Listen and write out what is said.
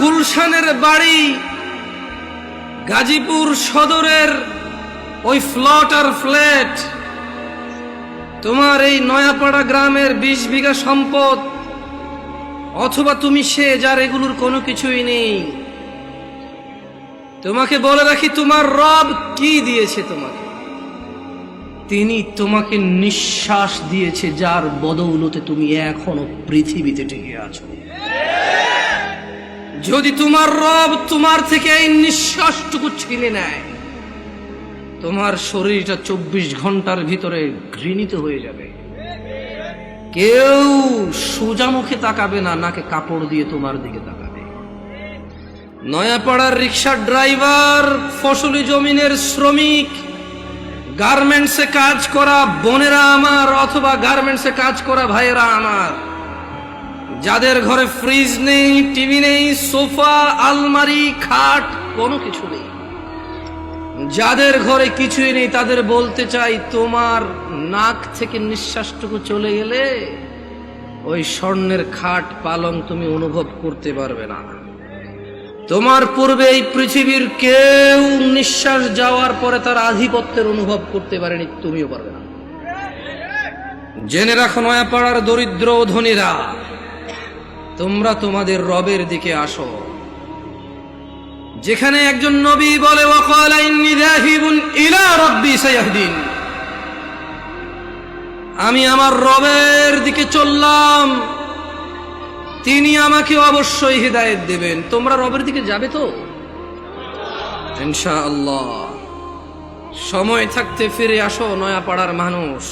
গুলশানের বাড়ি, গাজীপুর সদরের ওই ফ্লট আর ফ্ল্যাট, তোমার এই নয়াপাড়া গ্রামের 20 বিঘা সম্পদ, অথবা তুমি সে যার এগুলোর কোনো কিছুই নেই। তোমাকে বলে রাখি, তোমার রব কি দিয়েছে তোমাকে? তিনি তোমাকে নিঃশ্বাস দিয়েছে, যার বদৌলতে তুমি এখনো পৃথিবীতে টিকে আছো। যদি তোমার রব তোমার থেকে এই নিঃশ্বাসটুকু ছিনে নেয়, তোমার শরীরটা 24 ঘন্টার ভিতরে ঘৃণিত হয়ে যাবে। কেউ সোজা মুখে তাকাবে না, নাকে কাপড় দিয়ে তোমার দিকে তাকাবে। নয়াপাড়ার রিক্সার ড্রাইভার, ফসলি জমিনের শ্রমিক, গার্মেন্টসে কাজ করা বোনেরা আমার, অথবা গার্মেন্টসে কাজ করা ভাইয়েরা আমার, যাদের ঘরে ফ্রিজ নেই, টিভি নেই, সোফা, আলমারি, খাট কোনো কিছু নেই, যাদের ঘরে কিছুই নেই, তাদের বলতে চাই, তোমার নাক থেকে নিঃশ্বাসটুকু চলে গেলে ওই স্বর্ণের খাট পালং তুমি অনুভব করতে পারবে না। তোমার পূর্বে এই পৃথিবীর কেউ নিঃশ্বাস যাওয়ার পরে তার আধিপত্যের অনুভব করতে পারেনি, তুমিও পারবে না। জেনে রাখো নয়াপাড়ার দরিদ্র ও ধনীরা, তোমরা তোমাদের রবের দিকে আসো। যেখানে একজন নবী বলে, ওয়াকালা ইন্নী যাহিবুন ইলা রাব্বি সায়াহদিন, আমি আমার রবের দিকে চললাম, তিনি আমাকে অবশ্যই হিদায়াত দেবেন। তোমরা রবের দিকে যাবে তো ইনশাআল্লাহ। সময় থাকতে ফিরে আসো নয়াপাড়ার মানুষ।